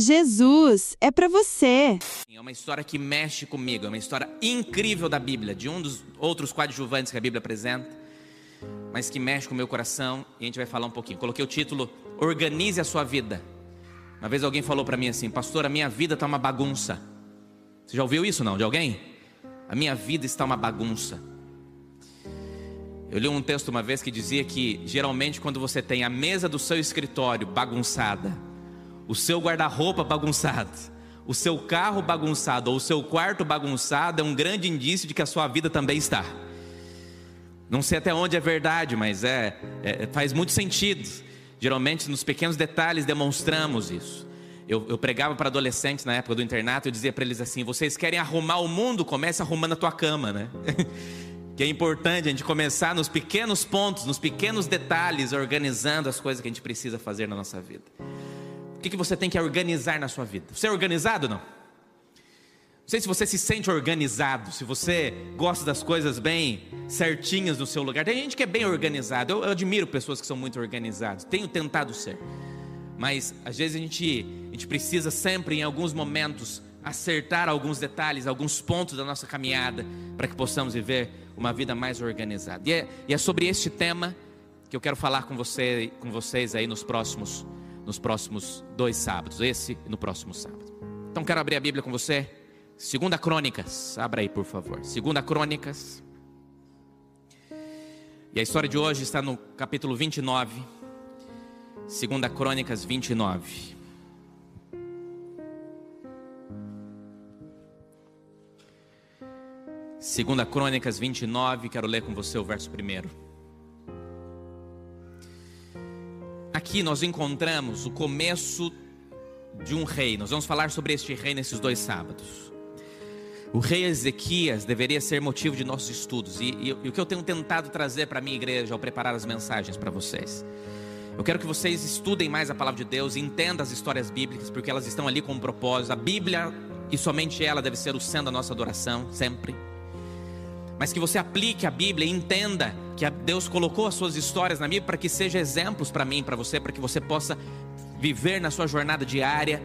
Jesus é para você. É uma história que mexe comigo, é uma história incrível da Bíblia, de um dos outros coadjuvantes que a Bíblia apresenta, mas que mexe com o meu coração, e a gente vai falar um pouquinho. Coloquei o título, Organize a Sua Vida. Uma vez alguém falou para mim assim: pastor, a minha vida está uma bagunça. Você já ouviu isso não, de alguém? A minha vida está uma bagunça. Eu li um texto uma vez que dizia que geralmente quando você tem a mesa do seu escritório bagunçada, o seu guarda-roupa bagunçado, o seu carro bagunçado ou o seu quarto bagunçado, é um grande indício de que a sua vida também está. Não sei até onde é verdade, mas faz muito sentido. Geralmente nos pequenos detalhes demonstramos isso. Eu pregava para adolescentes na época do internato, eu dizia para eles assim: vocês querem arrumar o mundo? Comece arrumando a tua cama, né? Que é importante a gente começar nos pequenos pontos, nos pequenos detalhes, organizando as coisas que a gente precisa fazer na nossa vida. O que você tem que organizar na sua vida? Você é organizado ou não? Não sei se você se sente organizado, se você gosta das coisas bem certinhas no seu lugar. Tem gente que é bem organizado, eu admiro pessoas que são muito organizadas, tenho tentado ser. Mas às vezes a gente precisa sempre, em alguns momentos, acertar alguns detalhes, alguns pontos da nossa caminhada, para que possamos viver uma vida mais organizada. E é sobre este tema que eu quero falar com vocês aí nos próximos 2 sábados, esse e no próximo sábado. Então quero abrir a Bíblia com você, 2 Crônicas, abra aí por favor, 2 Crônicas. E a história de hoje está no capítulo 29, 2 Crônicas 29. Segunda Crônicas 29, quero ler com você o verso 1. Aqui nós encontramos o começo de um rei. Nós vamos falar sobre este rei nesses 2 sábados. O rei Ezequias deveria ser motivo de nossos estudos. E o que eu tenho tentado trazer para a minha igreja ao preparar as mensagens para vocês, eu quero que vocês estudem mais a palavra de Deus, entendam as histórias bíblicas, porque elas estão ali com um propósito. A Bíblia, e somente ela, deve ser o centro da nossa adoração, sempre. Mas que você aplique a Bíblia e entenda que Deus colocou as suas histórias na Bíblia para que sejam exemplos para mim, para você, para que você possa viver na sua jornada diária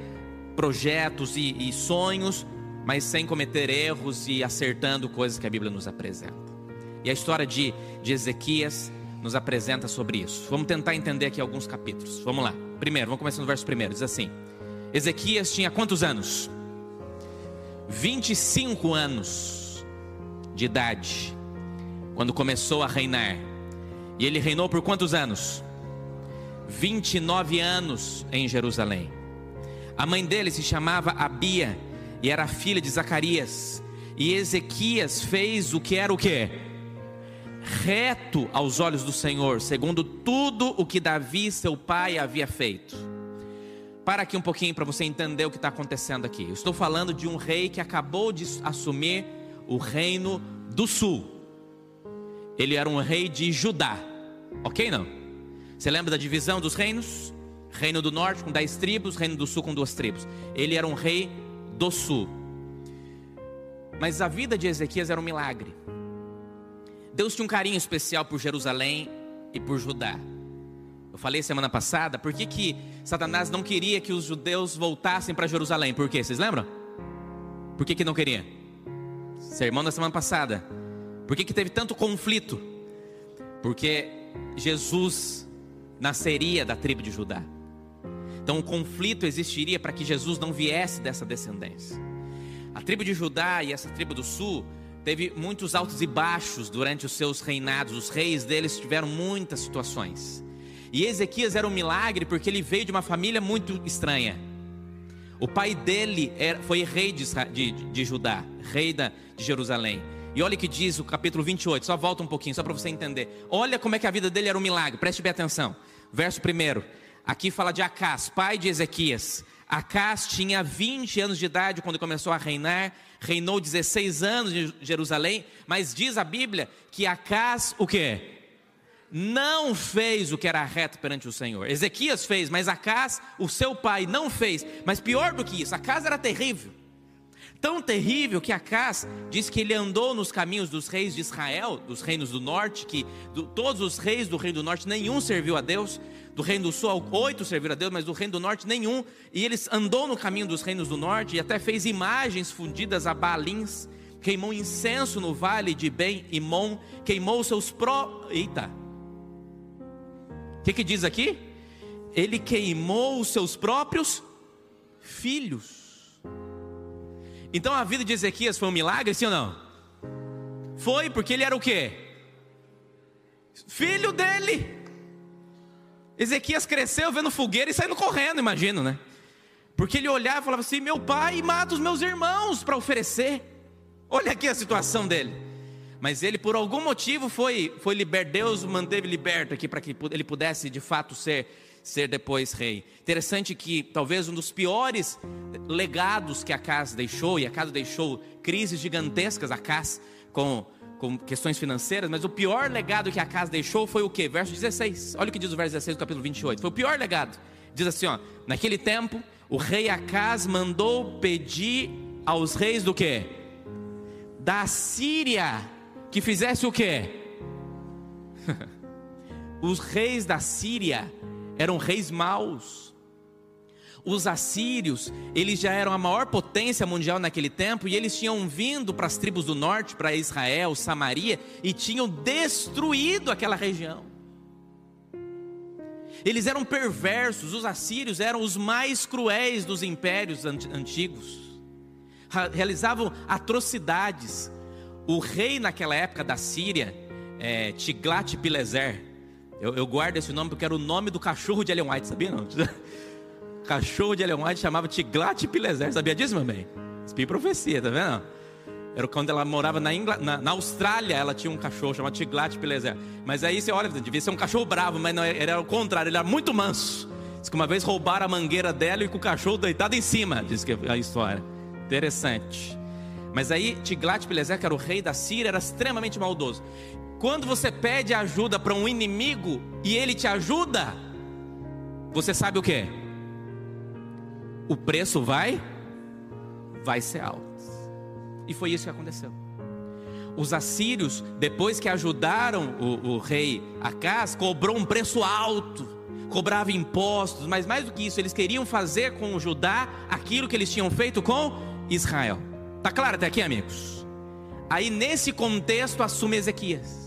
projetos e sonhos, mas sem cometer erros e acertando coisas que a Bíblia nos apresenta. E a história de Ezequias nos apresenta sobre isso. Vamos tentar entender aqui alguns capítulos. Vamos lá. Primeiro, vamos começar no verso 1. Diz assim: Ezequias tinha quantos anos? 25 anos de idade quando começou a reinar. E ele reinou por quantos anos? 29 anos em Jerusalém. A mãe dele se chamava Abia e era filha de Zacarias. E Ezequias fez o que era o quê? Reto aos olhos do Senhor, segundo tudo o que Davi seu pai havia feito. Para aqui um pouquinho para você entender o que está acontecendo aqui. Eu estou falando de um rei que acabou de assumir o reino do sul. Ele era um rei de Judá. Ok, não? Você lembra da divisão dos reinos? Reino do norte com 10 tribos, reino do sul com 2 tribos. Ele era um rei do sul. Mas a vida de Ezequias era um milagre. Deus tinha um carinho especial por Jerusalém e por Judá. Eu falei semana passada, por que Satanás não queria que os judeus voltassem para Jerusalém? Por quê? Vocês lembram? Por que não queria? Sermão da semana passada. Por que teve tanto conflito? Porque Jesus nasceria da tribo de Judá. Então o conflito existiria para que Jesus não viesse dessa descendência. A tribo de Judá e essa tribo do sul teve muitos altos e baixos durante os seus reinados. Os reis deles tiveram muitas situações. E Ezequias era um milagre porque ele veio de uma família muito estranha. O pai dele foi rei de Judá, rei de Jerusalém. E olha o que diz o capítulo 28, só volta um pouquinho, só para você entender. Olha como é que a vida dele era um milagre, preste bem atenção. Verso 1, aqui fala de Acás, pai de Ezequias. Acás tinha 20 anos de idade quando começou a reinar, reinou 16 anos em Jerusalém, mas diz a Bíblia que Acás, o quê? Não fez o que era reto perante o Senhor. Ezequias fez, mas Acás, o seu pai, não fez. Mas pior do que isso, Acás era terrível. Tão terrível que Acás diz que ele andou nos caminhos dos reis de Israel, dos reinos do norte, todos os reis do reino do norte, nenhum serviu a Deus. Do reino do sul, 8 serviram a Deus, mas do reino do norte, nenhum. E ele andou no caminho dos reinos do norte e até fez imagens fundidas a Baalins, queimou incenso no vale de Ben-Himom, queimou seus Eita! O que diz aqui? Ele queimou os seus próprios filhos. Então a vida de Ezequias foi um milagre, sim ou não? Foi, porque ele era o quê? Filho dele. Ezequias cresceu vendo fogueira e saindo correndo, imagino, né? Porque ele olhava e falava assim: meu pai mata os meus irmãos para oferecer. Olha aqui a situação dele. Mas ele, por algum motivo, foi liberto. Deus o manteve liberto aqui para que ele pudesse de fato ser depois rei. Interessante que talvez um dos piores legados que Acaz deixou, e Acaz deixou crises gigantescas, Acaz, com questões financeiras, mas o pior legado que Acaz deixou foi o quê? Verso 16, olha o que diz o verso 16 do capítulo 28, foi o pior legado. Diz assim, ó: naquele tempo, o rei Acaz mandou pedir aos reis do quê? Da Síria, que fizesse o quê? Os reis da Síria eram reis maus. Os assírios, eles já eram a maior potência mundial naquele tempo, e eles tinham vindo para as tribos do norte, para Israel, Samaria, e tinham destruído aquela região. Eles eram perversos. Os assírios eram os mais cruéis dos impérios antigos, realizavam atrocidades. O rei naquela época da Síria, Tiglat-Pileser, eu guardo esse nome porque era o nome do cachorro de Ellen White, sabia não? Cachorro de Ellen White chamava Tiglat-Pileser, sabia disso, meu bem? Espia profecia, tá vendo? Era quando ela morava na Austrália, ela tinha um cachorro chamado Tiglat-Pileser. Mas aí você olha, devia ser um cachorro bravo, mas não, era o contrário, ele era muito manso. Diz que uma vez roubaram a mangueira dela e com o cachorro deitado em cima, diz que é a história. Interessante. Mas aí Tiglat-Pileser, que era o rei da Síria, era extremamente maldoso. Quando você pede ajuda para um inimigo e ele te ajuda, você sabe o que? O preço vai ser alto. E foi isso que aconteceu. Os assírios, depois que ajudaram o rei Acaz, cobrou um preço alto, cobrava impostos, mas mais do que isso, eles queriam fazer com o Judá aquilo que eles tinham feito com Israel. Tá claro até aqui, amigos? Aí nesse contexto assume Ezequias.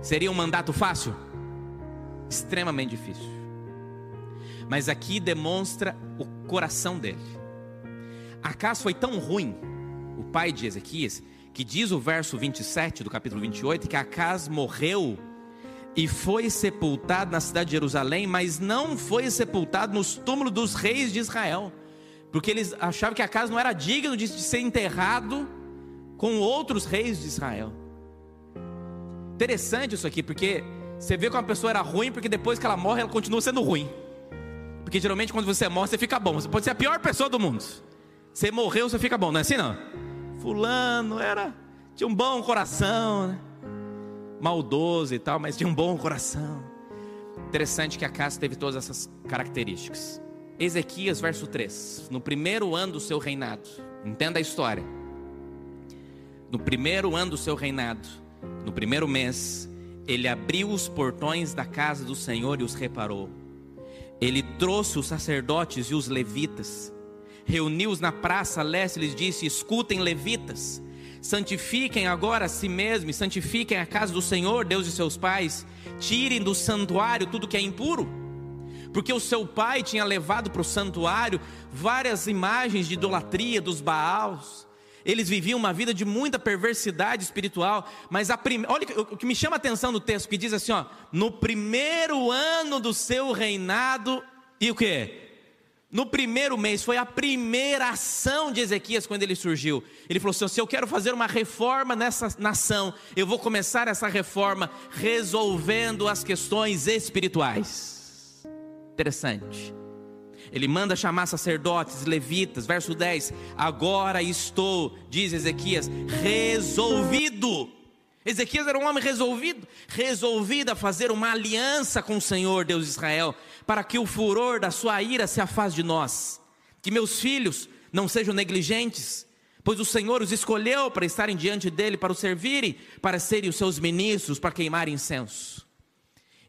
Seria um mandato fácil? Extremamente difícil. Mas aqui demonstra o coração dele. Acaz foi tão ruim, o pai de Ezequias, que diz o verso 27 do capítulo 28, que Acaz morreu e foi sepultado na cidade de Jerusalém, mas não foi sepultado nos túmulos dos reis de Israel, porque eles achavam que Acaz não era digno de ser enterrado com outros reis de Israel. Interessante isso aqui, porque você vê que uma pessoa era ruim, porque depois que ela morre, ela continua sendo ruim. Porque geralmente quando você morre, você fica bom. Você pode ser a pior pessoa do mundo, você morreu, você fica bom, não é assim não? Fulano tinha um bom coração, né? Maldoso e tal, mas tinha um bom coração. Interessante que Acaz teve todas essas características. Ezequias, verso 3. No primeiro ano do seu reinado, entenda a história. No primeiro ano do seu reinado, no primeiro mês, ele abriu os portões da casa do Senhor e os reparou. Ele trouxe os sacerdotes e os levitas, reuniu-os na praça leste e lhes disse: escutem, levitas, santifiquem agora a si mesmos, santifiquem a casa do Senhor, Deus de seus pais, tirem do santuário tudo que é impuro, porque o seu pai tinha levado para o santuário várias imagens de idolatria dos Baals. Eles viviam uma vida de muita perversidade espiritual. Mas olha o que me chama a atenção no texto, que diz assim, ó: no primeiro ano do seu reinado, e o que? No primeiro mês, foi a primeira ação de Ezequias quando ele surgiu. Ele falou assim: se eu quero fazer uma reforma nessa nação, eu vou começar essa reforma resolvendo as questões espirituais. Interessante. Ele manda chamar sacerdotes, levitas, verso 10. Agora estou, diz Ezequias, resolvido. Ezequias era um homem resolvido a fazer uma aliança com o Senhor, Deus de Israel, para que o furor da sua ira se afaste de nós, que meus filhos não sejam negligentes, pois o Senhor os escolheu para estarem diante dele, para o servirem, para serem os seus ministros, para queimar incenso.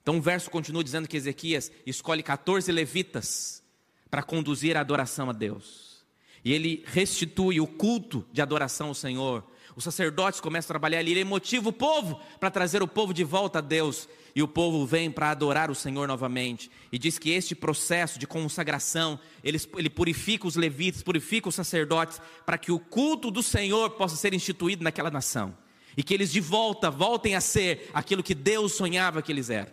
Então o verso continua dizendo que Ezequias escolhe 14 levitas para conduzir a adoração a Deus. E ele restitui o culto de adoração ao Senhor. Os sacerdotes começam a trabalhar ali, ele motiva o povo para trazer o povo de volta a Deus. E o povo vem para adorar o Senhor novamente. E diz que este processo de consagração, ele purifica os levitas, purifica os sacerdotes, para que o culto do Senhor possa ser instituído naquela nação. E que eles de volta, voltem a ser aquilo que Deus sonhava que eles eram.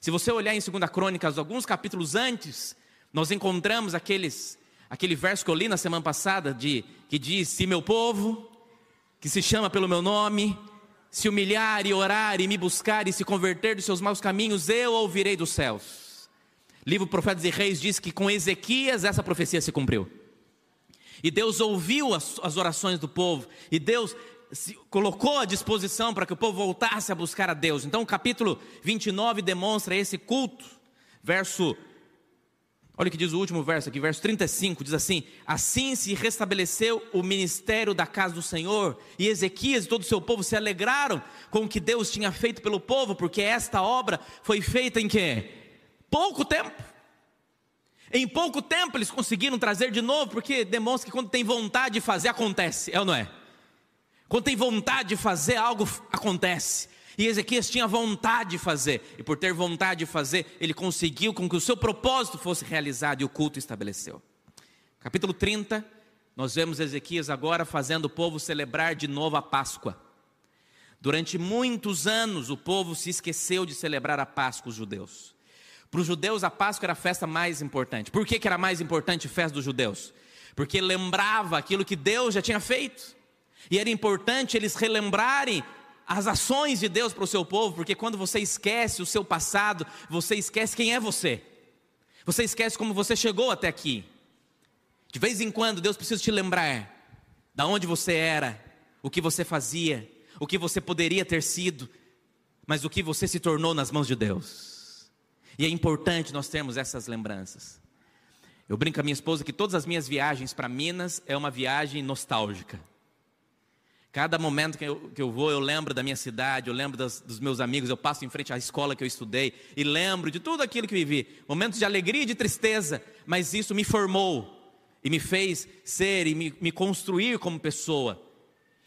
Se você olhar em 2 Crônicas, alguns capítulos antes, nós encontramos aquele verso que eu li na semana passada, que diz: se meu povo, que se chama pelo meu nome, se humilhar e orar e me buscar e se converter dos seus maus caminhos, eu ouvirei dos céus. Livro Profetas e Reis diz que com Ezequias essa profecia se cumpriu. E Deus ouviu as orações do povo, e Deus se colocou à disposição para que o povo voltasse a buscar a Deus. Então o capítulo 29 demonstra esse culto. Olha o que diz o último verso aqui, verso 35, diz assim: assim se restabeleceu o ministério da casa do Senhor, e Ezequias e todo o seu povo se alegraram com o que Deus tinha feito pelo povo, porque esta obra foi feita em quê? Pouco tempo. Em pouco tempo eles conseguiram trazer de novo, porque demonstra que quando tem vontade de fazer, acontece, é ou não é? Quando tem vontade de fazer, algo acontece. E Ezequias tinha vontade de fazer, e por ter vontade de fazer, ele conseguiu com que o seu propósito fosse realizado, e o culto estabeleceu. Capítulo 30, nós vemos Ezequias agora fazendo o povo celebrar de novo a Páscoa. Durante muitos anos o povo se esqueceu de celebrar a Páscoa, os judeus. Para os judeus a Páscoa era a festa mais importante. Por que era mais importante a festa dos judeus? Porque lembrava aquilo que Deus já tinha feito. E era importante eles relembrarem as ações de Deus para o seu povo, porque quando você esquece o seu passado, você esquece quem é você. Você esquece como você chegou até aqui. De vez em quando Deus precisa te lembrar da onde você era, o que você fazia, o que você poderia ter sido, mas o que você se tornou nas mãos de Deus. E é importante nós termos essas lembranças. Eu brinco com a minha esposa que todas as minhas viagens para Minas é uma viagem nostálgica. Cada momento que eu vou, eu lembro da minha cidade, eu lembro dos meus amigos, eu passo em frente à escola que eu estudei e lembro de tudo aquilo que vivi. Momentos de alegria e de tristeza, mas isso me formou e me fez ser e me construir como pessoa.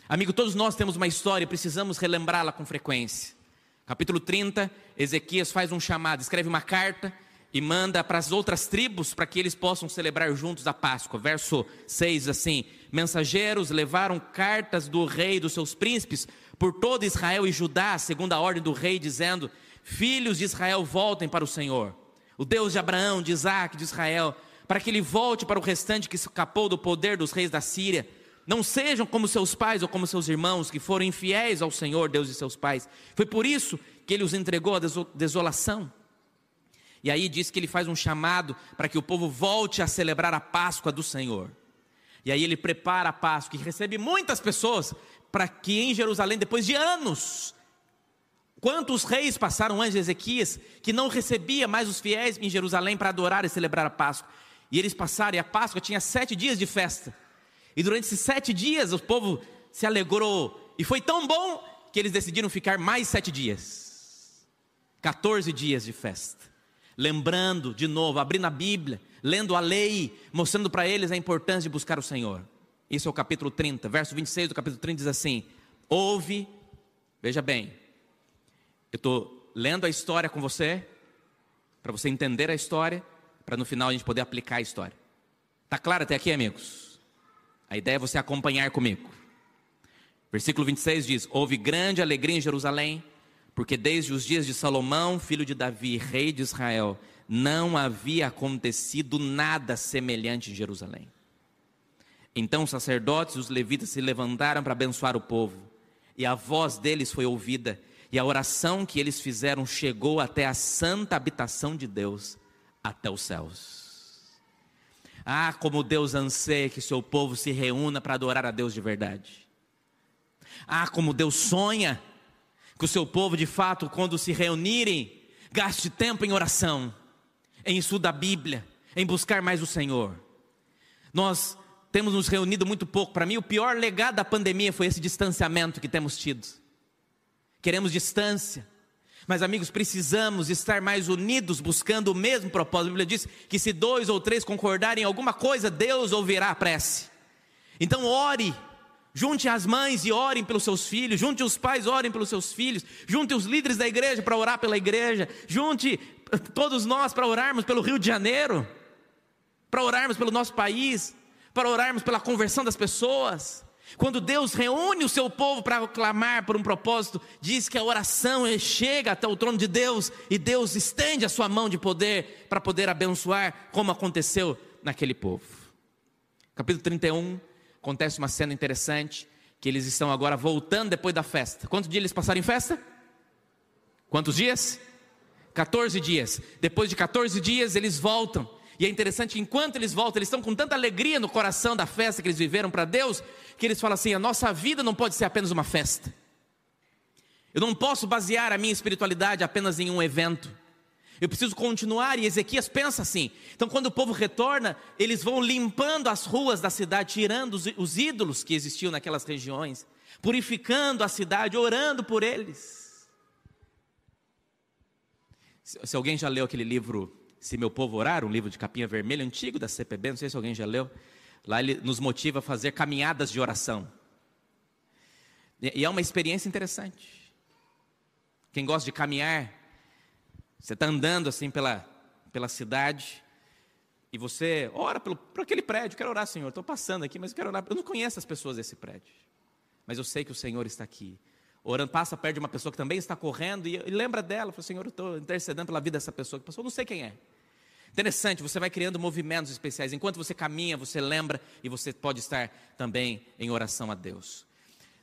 Amigo, todos nós temos uma história e precisamos relembrá-la com frequência. Capítulo 30, Ezequias faz um chamado, escreve uma carta e manda para as outras tribos para que eles possam celebrar juntos a Páscoa. Verso 6 assim: mensageiros levaram cartas do rei e dos seus príncipes por todo Israel e Judá, segundo a ordem do rei, dizendo: filhos de Israel, voltem para o Senhor, o Deus de Abraão, de Isaac, de Israel, para que ele volte para o restante que escapou do poder dos reis da Síria. Não sejam como seus pais ou como seus irmãos, que foram infiéis ao Senhor, Deus de seus pais. Foi por isso que ele os entregou à desolação. E aí diz que ele faz um chamado para que o povo volte a celebrar a Páscoa do Senhor. E aí ele prepara a Páscoa e recebe muitas pessoas para que em Jerusalém, depois de anos, quantos reis passaram antes de Ezequias, que não recebia mais os fiéis em Jerusalém para adorar e celebrar a Páscoa. E eles passaram, e a Páscoa tinha 7 dias de festa. E durante esses 7 dias o povo se alegrou. E foi tão bom que eles decidiram ficar mais 7 dias. 14 dias de festa. Lembrando de novo, abrindo a Bíblia, lendo a lei, mostrando para eles a importância de buscar o Senhor. Isso é o capítulo 30, verso 26 do capítulo 30 diz assim: ouve, veja bem, eu estou lendo a história com você, para você entender a história, para no final a gente poder aplicar a história. Está claro até aqui, amigos? A ideia é você acompanhar comigo. Versículo 26 diz: houve grande alegria em Jerusalém, porque desde os dias de Salomão, filho de Davi, rei de Israel, não havia acontecido nada semelhante em Jerusalém. Então os sacerdotes e os levitas se levantaram para abençoar o povo, e a voz deles foi ouvida, e a oração que eles fizeram chegou até a santa habitação de Deus, até os céus. Ah, como Deus anseia que seu povo se reúna para adorar a Deus de verdade. Ah, como Deus sonha que o seu povo, de fato, quando se reunirem, gaste tempo em oração, em estudo da Bíblia, em buscar mais o Senhor. Nós temos nos reunido muito pouco. Para mim, o pior legado da pandemia foi esse distanciamento que temos tido. Queremos distância. Mas, amigos, precisamos estar mais unidos, buscando o mesmo propósito. A Bíblia diz que se 2 ou 3 concordarem em alguma coisa, Deus ouvirá a prece. Então ore, junte as mães e orem pelos seus filhos, junte os pais, orem pelos seus filhos, junte os líderes da igreja para orar pela igreja, junte todos nós para orarmos pelo Rio de Janeiro, para orarmos pelo nosso país, para orarmos pela conversão das pessoas. Quando Deus reúne o seu povo para clamar por um propósito, diz que a oração chega até o trono de Deus, e Deus estende a sua mão de poder para poder abençoar, como aconteceu naquele povo. Capítulo 31, acontece uma cena interessante, que eles estão agora voltando depois da festa. Quantos dias eles passaram em festa? Quantos dias? 14 dias. Depois de 14 dias eles voltam. E é interessante, enquanto eles voltam, eles estão com tanta alegria no coração da festa que eles viveram para Deus, que eles falam assim: a nossa vida não pode ser apenas uma festa. Eu não posso basear a minha espiritualidade apenas em um evento. Eu preciso continuar, e Ezequias pensa assim. Então, quando o povo retorna, eles vão limpando as ruas da cidade, tirando os ídolos que existiam naquelas regiões, purificando a cidade, orando por eles. Se alguém já leu aquele livro Se Meu Povo Orar, um livro de capinha vermelha antigo da CPB, não sei se alguém já leu. Lá ele nos motiva a fazer caminhadas de oração. E é uma experiência interessante. Quem gosta de caminhar, você está andando assim pela cidade, e você ora por aquele prédio. Quero orar, Senhor, estou passando aqui, mas eu quero orar. Eu não conheço as pessoas desse prédio, mas eu sei que o Senhor está aqui. Orando, passa perto de uma pessoa que também está correndo, e lembra dela, fala: Senhor, eu estou intercedendo pela vida dessa pessoa que passou, eu não sei quem é. Interessante, você vai criando movimentos especiais. Enquanto você caminha, você lembra, e você pode estar também em oração a Deus.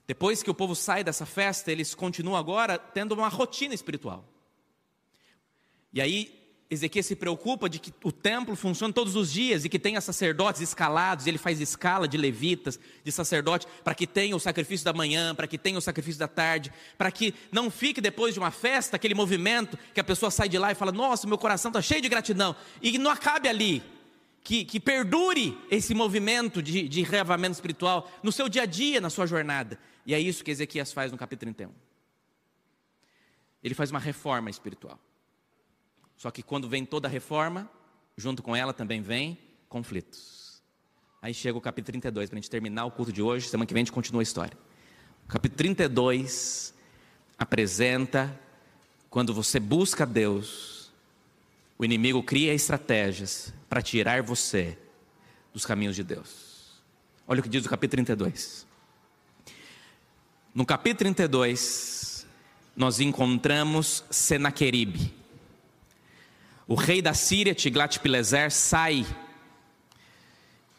Depois que o povo sai dessa festa, eles continuam agora tendo uma rotina espiritual. E aí Ezequias se preocupa de que o templo funcione todos os dias, e que tenha sacerdotes escalados. Ele faz escala de levitas, de sacerdotes, para que tenha o sacrifício da manhã, para que tenha o sacrifício da tarde, para que não fique depois de uma festa aquele movimento que a pessoa sai de lá e fala: nossa, meu coração está cheio de gratidão, e não acabe ali. Que perdure esse movimento de reavamento espiritual no seu dia a dia, na sua jornada. E é isso que Ezequias faz no capítulo 31. Ele faz uma reforma espiritual. Só que quando vem toda a reforma, junto com ela também vem conflitos. Aí chega o capítulo 32, para a gente terminar o culto de hoje. Semana que vem a gente continua a história. O capítulo 32 apresenta, quando você busca Deus, o inimigo cria estratégias para tirar você dos caminhos de Deus. Olha o que diz o capítulo 32. No capítulo 32, nós encontramos Senaqueribe. O rei da Síria, Tiglat-Pileser, sai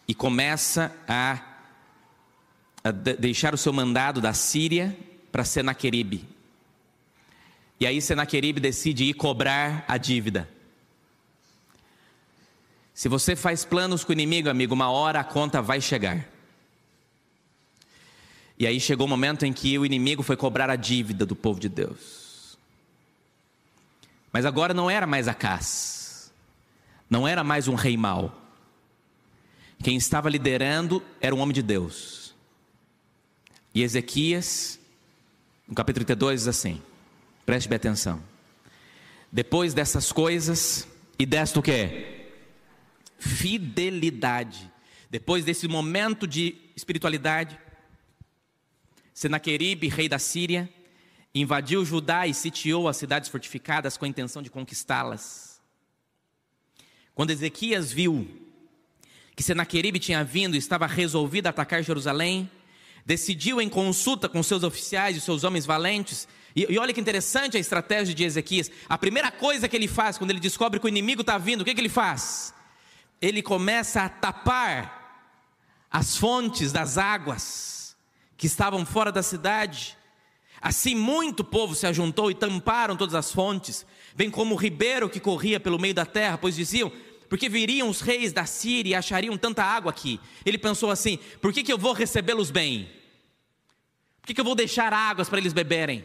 e começa a deixar o seu mandado da Síria para Senaqueribe. E aí Senaqueribe decide ir cobrar a dívida. Se você faz planos com o inimigo, amigo, uma hora a conta vai chegar. E aí chegou o momento em que o inimigo foi cobrar a dívida do povo de Deus. Mas agora não era mais Acaz, não era mais um rei mau. Quem estava liderando era um homem de Deus. E Ezequias, no capítulo 32, diz assim, preste bem atenção: depois dessas coisas, e desta o quê? Fidelidade. Depois desse momento de espiritualidade, Senaqueribe, rei da Síria, invadiu Judá e sitiou as cidades fortificadas com a intenção de conquistá-las. Quando Ezequias viu que Senaqueribe tinha vindo e estava resolvido a atacar Jerusalém, decidiu, em consulta com seus oficiais e seus homens valentes, e olha que interessante a estratégia de Ezequias. A primeira coisa que ele faz quando ele descobre que o inimigo está vindo, o que ele faz? Ele começa a tapar as fontes das águas que estavam fora da cidade. Assim muito povo se ajuntou e tamparam todas as fontes, bem como o ribeiro que corria pelo meio da terra, pois diziam: porque viriam os reis da Síria e achariam tanta água aqui. Ele pensou assim: por que eu vou recebê-los bem? Por que eu vou deixar águas para eles beberem?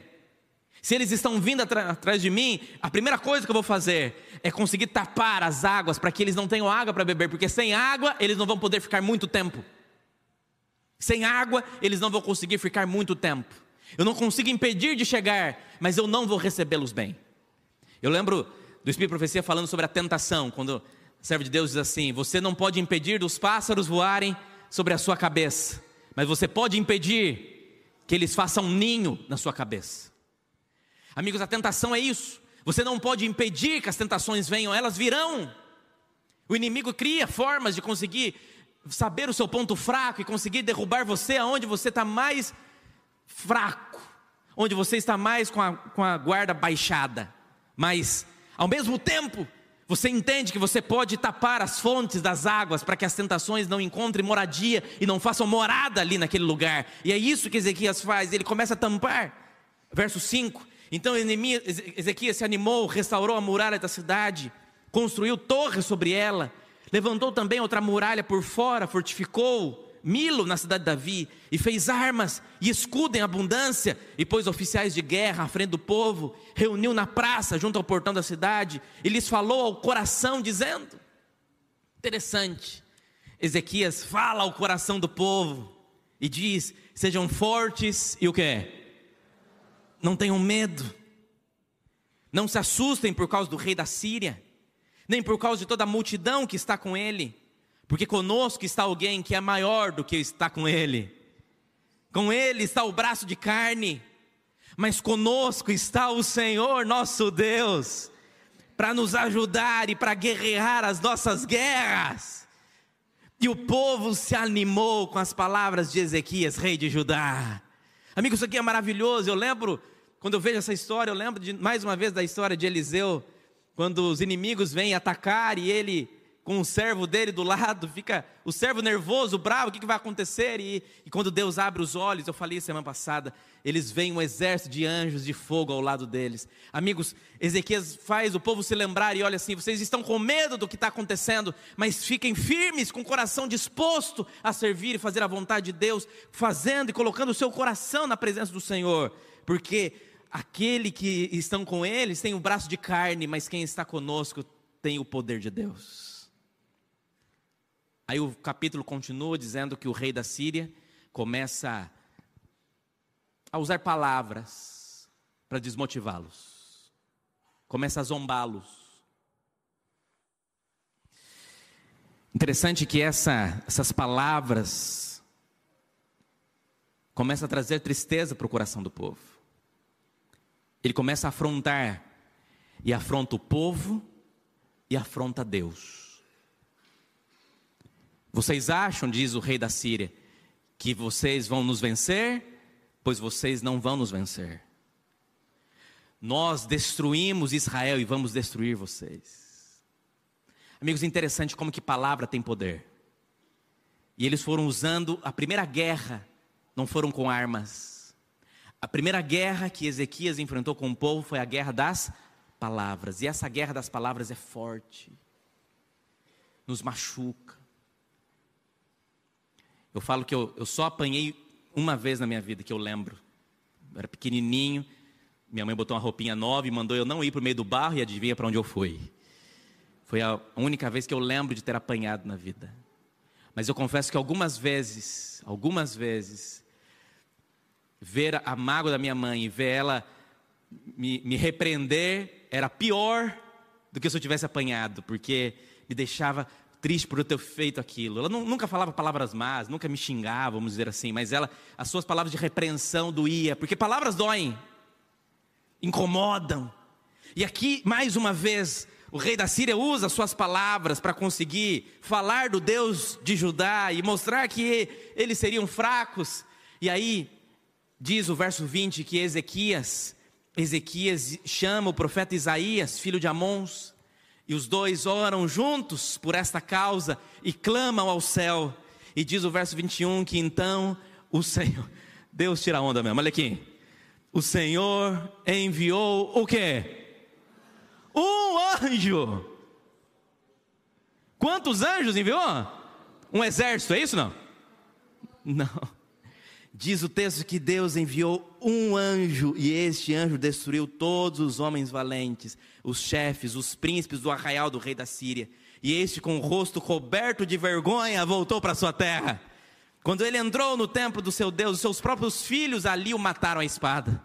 Se eles estão vindo atrás de mim, a primeira coisa que eu vou fazer é conseguir tapar as águas para que eles não tenham água para beber, porque sem água eles não vão poder ficar muito tempo. Sem água eles não vão conseguir ficar muito tempo. Eu não consigo impedir de chegar, mas eu não vou recebê-los bem. Eu lembro do Espírito de Profecia falando sobre a tentação, quando o servo de Deus diz assim: você não pode impedir dos pássaros voarem sobre a sua cabeça, mas você pode impedir que eles façam um ninho na sua cabeça. Amigos, a tentação é isso. Você não pode impedir que as tentações venham, elas virão. O inimigo cria formas de conseguir saber o seu ponto fraco e conseguir derrubar você aonde você está mais fraco, onde você está mais com a guarda baixada. Mas, ao mesmo tempo, você entende que você pode tapar as fontes das águas para que as tentações não encontrem moradia e não façam morada ali naquele lugar. E é isso que Ezequias faz, ele começa a tampar. Verso 5, então Ezequias se animou, restaurou a muralha da cidade, construiu torres sobre ela, levantou também outra muralha por fora, fortificou Milo na cidade de Davi, e fez armas e escudo em abundância, e pôs oficiais de guerra à frente do povo, reuniu na praça junto ao portão da cidade, e lhes falou ao coração dizendo, interessante, Ezequias fala ao coração do povo, e diz, sejam fortes, e o que é? Não tenham medo, não se assustem por causa do rei da Síria, nem por causa de toda a multidão que está com ele, porque conosco está alguém que é maior do que está com ele. Com ele está o braço de carne, mas conosco está o Senhor nosso Deus, para nos ajudar e para guerrear as nossas guerras. E o povo se animou com as palavras de Ezequias, rei de Judá. Amigos, isso aqui é maravilhoso. Eu lembro, quando eu vejo essa história, eu lembro mais uma vez da história de Eliseu, quando os inimigos vêm atacar e ele, com o servo dele do lado, fica o servo nervoso, bravo, o que vai acontecer? E quando Deus abre os olhos, eu falei semana passada, eles veem um exército de anjos de fogo ao lado deles. Amigos, Ezequias faz o povo se lembrar e olha assim, vocês estão com medo do que está acontecendo, mas fiquem firmes, com o coração disposto a servir e fazer a vontade de Deus, fazendo e colocando o seu coração na presença do Senhor, porque aquele que estão com eles tem o braço de carne, mas quem está conosco tem o poder de Deus. Aí o capítulo continua dizendo que o rei da Síria começa a usar palavras para desmotivá-los, começa a zombá-los. Interessante que essas palavras começam a trazer tristeza para o coração do povo. Ele começa a afrontar, e afronta o povo e afronta Deus. Vocês acham, diz o rei da Síria, que vocês vão nos vencer? Pois vocês não vão nos vencer. Nós destruímos Israel e vamos destruir vocês. Amigos, interessante como que palavra tem poder. E eles foram usando, a primeira guerra, não foram com armas. A primeira guerra que Ezequias enfrentou com o povo foi a guerra das palavras. E essa guerra das palavras é forte, nos machuca. Eu falo que eu só apanhei uma vez na minha vida, que eu lembro. Eu era pequenininho, minha mãe botou uma roupinha nova e mandou eu não ir para o meio do barro, e adivinha para onde eu fui. Foi a única vez que eu lembro de ter apanhado na vida. Mas eu confesso que algumas vezes, ver a mágoa da minha mãe e ver ela me repreender era pior do que se eu tivesse apanhado, porque me deixava triste por eu ter feito aquilo. Ela nunca falava palavras más, nunca me xingava, vamos dizer assim, mas as suas palavras de repreensão doía, porque palavras doem, incomodam. E aqui, mais uma vez, o rei da Síria usa as suas palavras para conseguir falar do Deus de Judá e mostrar que eles seriam fracos. E aí, diz o verso 20 que Ezequias chama o profeta Isaías, filho de Amons, e os dois oram juntos por esta causa e clamam ao céu. E diz o verso 21 que então o Senhor, Deus tira a onda mesmo, olha aqui. O Senhor enviou o quê? Um anjo. Quantos anjos enviou? Um exército, é isso não? Não. Diz o texto que Deus enviou um anjo, e este anjo destruiu todos os homens valentes, os chefes, os príncipes do arraial do rei da Síria. E este, com o rosto coberto de vergonha, voltou para sua terra. Quando ele entrou no templo do seu Deus, os seus próprios filhos ali o mataram à espada.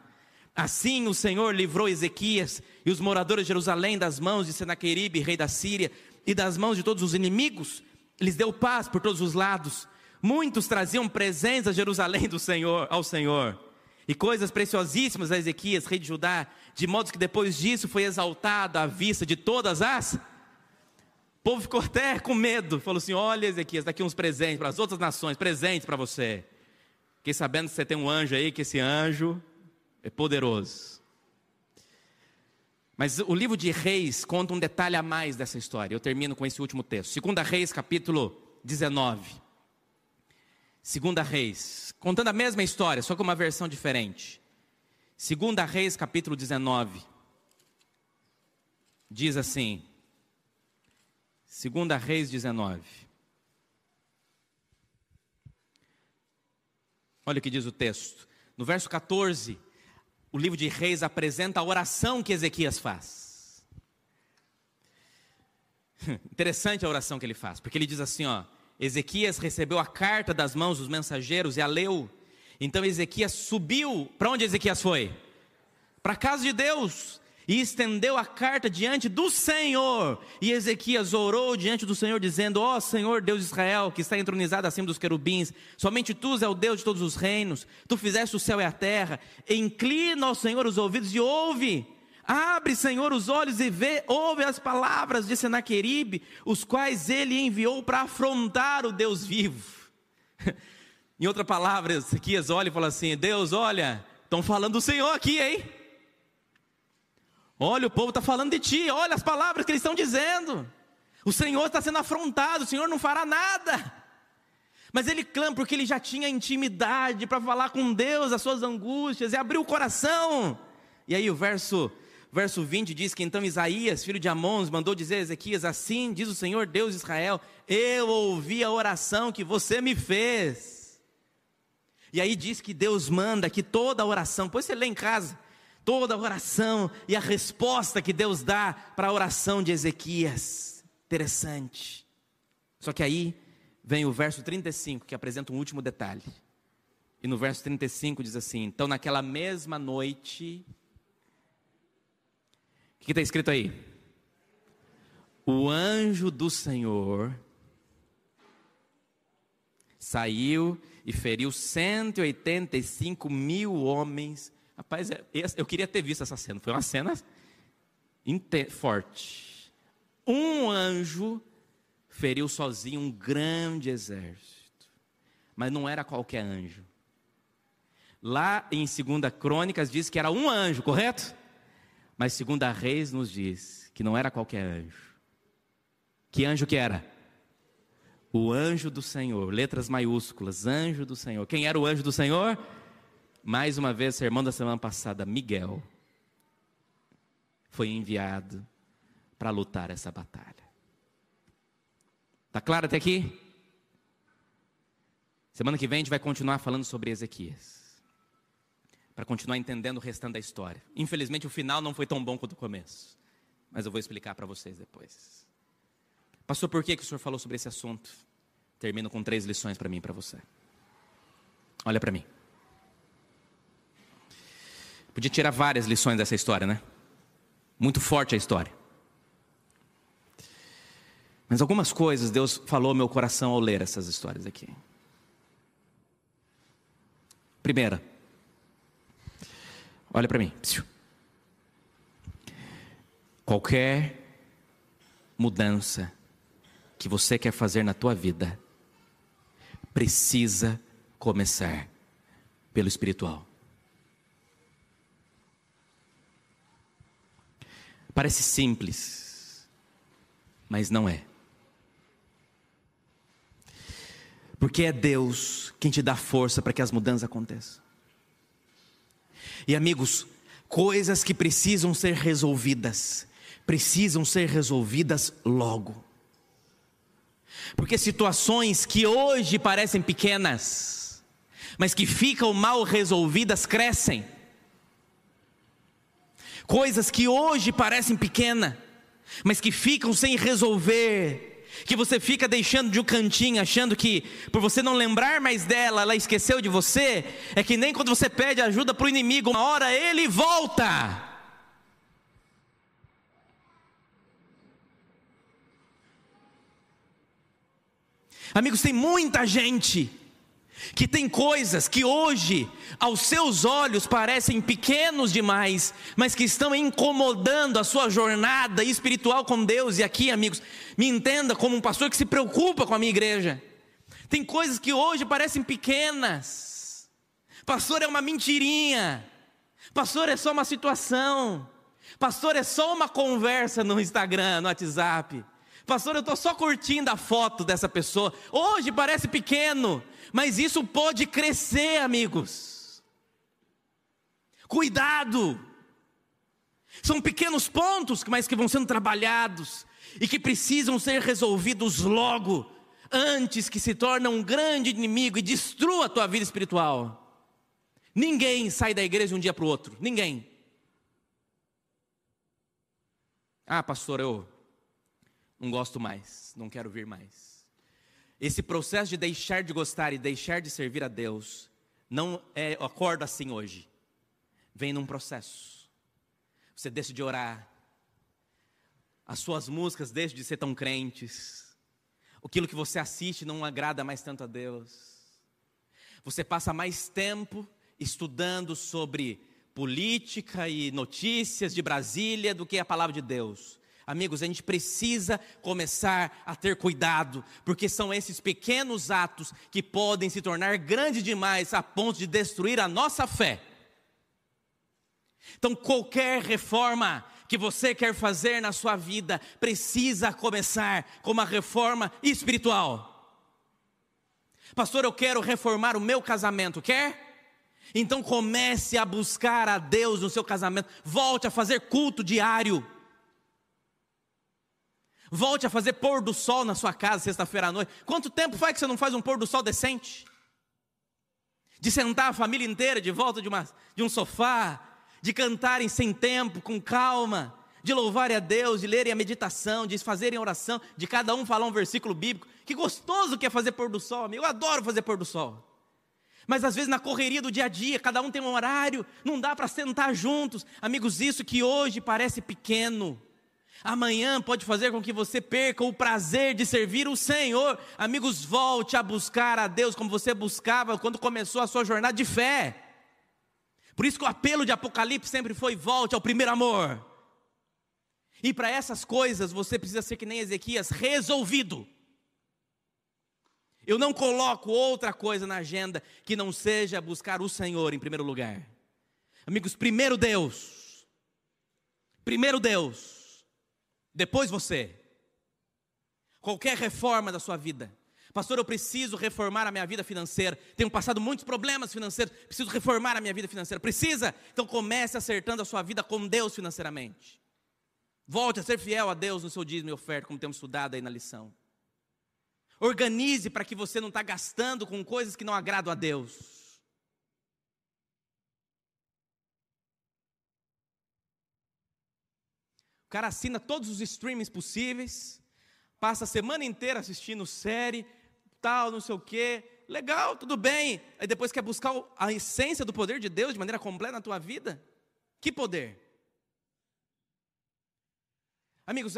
Assim o Senhor livrou Ezequias e os moradores de Jerusalém das mãos de Senaqueribe, rei da Síria, e das mãos de todos os inimigos. Lhes deu paz por todos os lados. Muitos traziam presentes a Jerusalém ao Senhor, e coisas preciosíssimas a Ezequias, rei de Judá, de modo que depois disso foi exaltado à vista de todas as... O povo ficou até com medo, falou assim: olha, Ezequias, daqui uns presentes para as outras nações, presentes para você. Fiquei sabendo que você tem um anjo aí, que esse anjo é poderoso. Mas o livro de Reis conta um detalhe a mais dessa história. Eu termino com esse último texto. 2 Reis, capítulo 19. 2 Reis, contando a mesma história, só com uma versão diferente. 2 Reis, capítulo 19. Diz assim. 2 Reis 19. Olha o que diz o texto. No verso 14, o livro de Reis apresenta a oração que Ezequias faz. Interessante a oração que ele faz, porque ele diz assim, ó: Ezequias recebeu a carta das mãos dos mensageiros e a leu. Então Ezequias subiu. Para onde Ezequias foi? Para a casa de Deus. E estendeu a carta diante do Senhor. E Ezequias orou diante do Senhor, dizendo: ó Senhor, Deus de Israel, que está entronizado acima dos querubins, somente Tu és o Deus de todos os reinos. Tu fizeste o céu e a terra. Inclina ao Senhor os ouvidos e ouve. Abre, Senhor, os olhos e ouve as palavras de Senaqueribe, os quais ele enviou para afrontar o Deus vivo. Em outra palavra, Ezequias olha e fala assim: Deus, olha, estão falando do Senhor aqui, hein? Olha, o povo está falando de Ti, olha as palavras que eles estão dizendo. O Senhor está sendo afrontado, o Senhor não fará nada. Mas ele clama porque ele já tinha intimidade para falar com Deus as suas angústias e abriu o coração. E aí o verso 20 diz que então Isaías, filho de Amós, mandou dizer a Ezequias: assim diz o Senhor Deus de Israel, eu ouvi a oração que você me fez. E aí diz que Deus manda que toda a oração, depois você lê em casa, toda a oração e a resposta que Deus dá para a oração de Ezequias. Interessante. Só que aí vem o verso 35, que apresenta um último detalhe. E no verso 35 diz assim: então naquela mesma noite... O que está escrito aí? O anjo do Senhor saiu e feriu 185 mil homens. Rapaz, eu queria ter visto essa cena. Foi uma cena forte. Um anjo feriu sozinho um grande exército. Mas não era qualquer anjo. Lá em 2 Crônicas diz que era um anjo, correto? Mas 2 Reis nos diz que não era qualquer anjo. Que anjo que era? O anjo do Senhor, letras maiúsculas, anjo do Senhor. Quem era o anjo do Senhor? Mais uma vez, sermão da semana passada, Miguel foi enviado para lutar essa batalha. Está claro até aqui? Semana que vem a gente vai continuar falando sobre Ezequias, para continuar entendendo o restante da história. Infelizmente o final não foi tão bom quanto o começo, mas eu vou explicar para vocês depois. Pastor, por que o senhor falou sobre esse assunto? Termino com 3 lições para mim e para você. Olha para mim. Podia tirar várias lições dessa história, né? Muito forte a história. Mas algumas coisas Deus falou ao meu coração ao ler essas histórias aqui. Primeira, olha para mim. Qualquer mudança que você quer fazer na tua vida precisa começar pelo espiritual. Parece simples, mas não é. Porque é Deus quem te dá força para que as mudanças aconteçam. E amigos, coisas que precisam ser resolvidas logo. Porque situações que hoje parecem pequenas, mas que ficam mal resolvidas, crescem. Coisas que hoje parecem pequenas, mas que ficam sem resolver, que você fica deixando de um cantinho, achando que por você não lembrar mais dela, ela esqueceu de você, é que nem quando você pede ajuda para o inimigo, uma hora ele volta. Amigos, tem muita gente que tem coisas que hoje, aos seus olhos, parecem pequenos demais, mas que estão incomodando a sua jornada espiritual com Deus. E aqui, amigos, me entenda como um pastor que se preocupa com a minha igreja. Tem coisas que hoje parecem pequenas. Pastor, é uma mentirinha. Pastor, é só uma situação. Pastor, é só uma conversa no Instagram, no WhatsApp. Pastor, eu estou só curtindo a foto dessa pessoa. Hoje parece pequeno, mas isso pode crescer, amigos. Cuidado. São pequenos pontos, mas que vão sendo trabalhados e que precisam ser resolvidos logo, antes que se torne um grande inimigo e destrua a tua vida espiritual. Ninguém sai da igreja de um dia para o outro. Ninguém. Ah, pastor, eu não gosto mais, não quero vir mais. Esse processo de deixar de gostar e deixar de servir a Deus não acorda assim hoje. Vem num processo. Você deixa de orar. As suas músicas deixam de ser tão crentes. Aquilo que você assiste não agrada mais tanto a Deus. Você passa mais tempo estudando sobre política e notícias de Brasília do que a palavra de Deus. Amigos, a gente precisa começar a ter cuidado, porque são esses pequenos atos que podem se tornar grandes demais a ponto de destruir a nossa fé. Então, qualquer reforma que você quer fazer na sua vida precisa começar com uma reforma espiritual. Pastor, eu quero reformar o meu casamento, quer? Então comece a buscar a Deus no seu casamento. Volte a fazer culto diário. Volte a fazer pôr do sol na sua casa sexta-feira à noite. Quanto tempo faz que você não faz um pôr do sol decente? De sentar a família inteira de volta de um sofá, de cantarem sem tempo, com calma, de louvarem a Deus, de lerem a meditação, de fazerem oração, de cada um falar um versículo bíblico. Que gostoso que é fazer pôr do sol, amigo. Eu adoro fazer pôr do sol. Mas às vezes na correria do dia a dia, cada um tem um horário, não dá para sentar juntos. Amigos, isso que hoje parece pequeno, amanhã pode fazer com que você perca o prazer de servir o Senhor. Amigos, volte a buscar a Deus como você buscava quando começou a sua jornada de fé. Por isso que o apelo de Apocalipse sempre foi: volte ao primeiro amor. E para essas coisas você precisa ser que nem Ezequias, resolvido. Eu não coloco outra coisa na agenda que não seja buscar o Senhor em primeiro lugar. Amigos, primeiro Deus, depois você. Qualquer reforma da sua vida. Pastor, eu preciso reformar a minha vida financeira. Tenho passado muitos problemas financeiros. Preciso reformar a minha vida financeira. Precisa? Então comece acertando a sua vida com Deus financeiramente. Volte a ser fiel a Deus no seu dízimo e oferta, como temos estudado aí na lição. Organize para que você não está gastando com coisas que não agradam a Deus. O cara assina todos os streamings possíveis, passa a semana inteira assistindo série, tal, não sei o quê. Legal, tudo bem. Aí depois quer buscar a essência do poder de Deus de maneira completa na tua vida? Que poder? Amigos,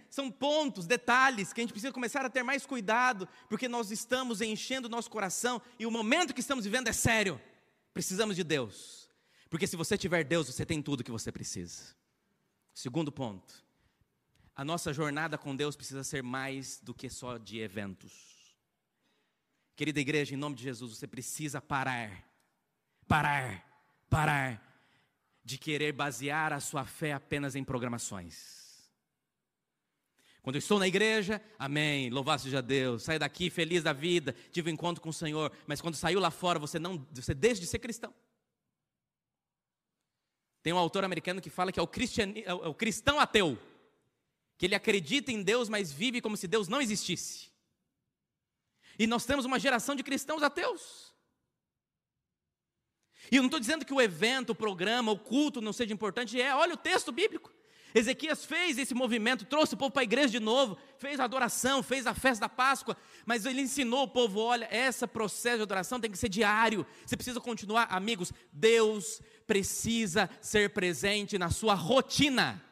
são pontos, detalhes que a gente precisa começar a ter mais cuidado, porque nós estamos enchendo o nosso coração e o momento que estamos vivendo é sério. Precisamos de Deus, porque se você tiver Deus, você tem tudo que você precisa. Segundo ponto, a nossa jornada com Deus precisa ser mais do que só de eventos. Querida igreja, em nome de Jesus, você precisa parar de querer basear a sua fé apenas em programações. Quando eu estou na igreja, amém, louvado seja Deus, saio daqui feliz da vida, tive um encontro com o Senhor, mas quando saiu lá fora, você deixa de ser cristão. Tem um autor americano que fala que é o cristão ateu, que ele acredita em Deus, mas vive como se Deus não existisse. E nós temos uma geração de cristãos ateus. E eu não estou dizendo que o evento, o programa, o culto não seja importante, olha o texto bíblico. Ezequias fez esse movimento, trouxe o povo para a igreja de novo, fez a adoração, fez a festa da Páscoa, mas ele ensinou o povo, olha, esse processo de adoração tem que ser diário, você precisa continuar, amigos, Deus precisa ser presente na sua rotina,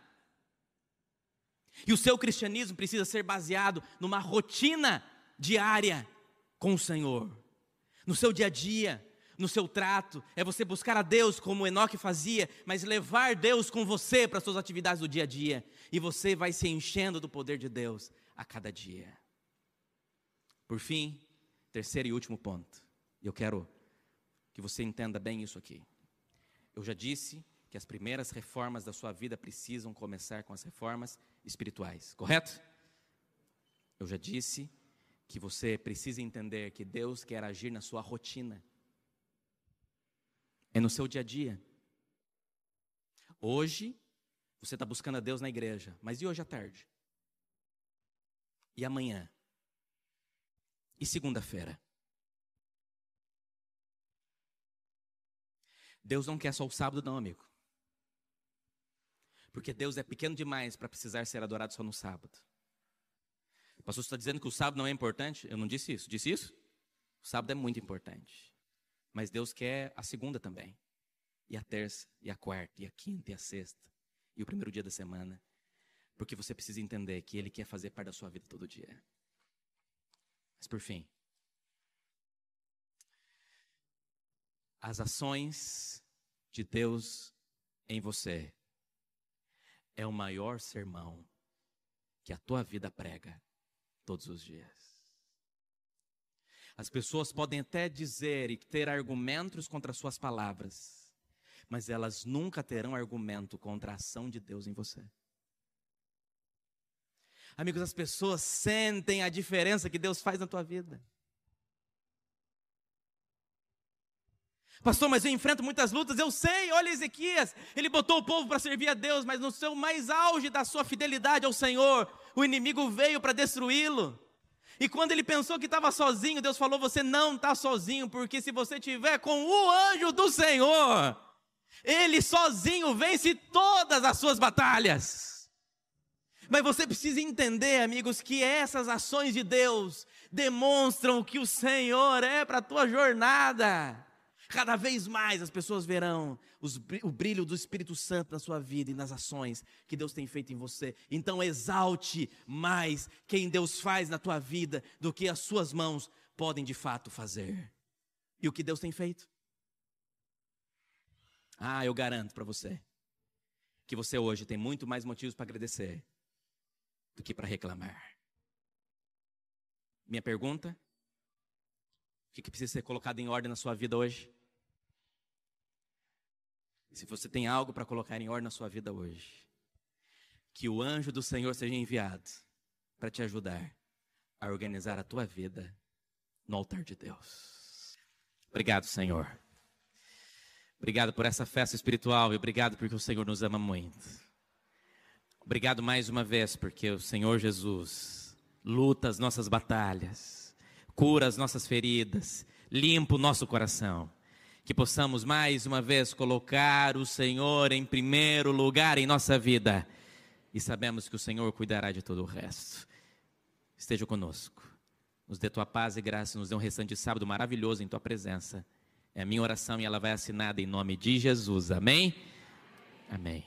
e o seu cristianismo precisa ser baseado numa rotina diária com o Senhor, no seu dia a dia, no seu trato, é você buscar a Deus como Enoque fazia, mas levar Deus com você para as suas atividades do dia a dia, e você vai se enchendo do poder de Deus a cada dia. Por fim, terceiro e último ponto, e eu quero que você entenda bem isso aqui. Eu já disse que as primeiras reformas da sua vida precisam começar com as reformas espirituais, correto? Eu já disse que você precisa entender que Deus quer agir na sua rotina, é no seu dia a dia. Hoje, você está buscando a Deus na igreja, mas e hoje à tarde? E amanhã? E segunda-feira? Deus não quer só o sábado não, amigo. Porque Deus é pequeno demais para precisar ser adorado só no sábado. O pastor está dizendo que o sábado não é importante? Eu não disse isso. Disse isso? O sábado é muito importante. Mas Deus quer a segunda também, e a terça, e a quarta, e a quinta, e a sexta, e o primeiro dia da semana, porque você precisa entender que Ele quer fazer parte da sua vida todo dia. Mas por fim, as ações de Deus em você é o maior sermão que a tua vida prega todos os dias. As pessoas podem até dizer e ter argumentos contra as suas palavras, mas elas nunca terão argumento contra a ação de Deus em você. Amigos, as pessoas sentem a diferença que Deus faz na tua vida. Pastor, mas eu enfrento muitas lutas, eu sei, olha Ezequias, ele botou o povo para servir a Deus, mas no seu mais auge da sua fidelidade ao Senhor, o inimigo veio para destruí-lo. E quando ele pensou que estava sozinho, Deus falou, você não está sozinho, porque se você estiver com o anjo do Senhor, ele sozinho vence todas as suas batalhas. Mas você precisa entender, amigos, que essas ações de Deus demonstram que o Senhor é para a tua jornada. Cada vez mais as pessoas verão o brilho do Espírito Santo na sua vida e nas ações que Deus tem feito em você. Então exalte mais quem Deus faz na tua vida do que as suas mãos podem de fato fazer. E o que Deus tem feito? Eu garanto para você que você hoje tem muito mais motivos para agradecer do que para reclamar. Minha pergunta: o que precisa ser colocado em ordem na sua vida hoje? Se você tem algo para colocar em ordem na sua vida hoje, que o anjo do Senhor seja enviado para te ajudar a organizar a tua vida no altar de Deus. Obrigado, Senhor. Obrigado por essa festa espiritual e obrigado porque o Senhor nos ama muito. Obrigado mais uma vez porque o Senhor Jesus luta as nossas batalhas, cura as nossas feridas, limpa o nosso coração. Que possamos mais uma vez colocar o Senhor em primeiro lugar em nossa vida. E sabemos que o Senhor cuidará de todo o resto. Esteja conosco. Nos dê tua paz e graça, nos dê um restante de sábado maravilhoso em tua presença. É a minha oração e ela vai assinada em nome de Jesus. Amém? Amém.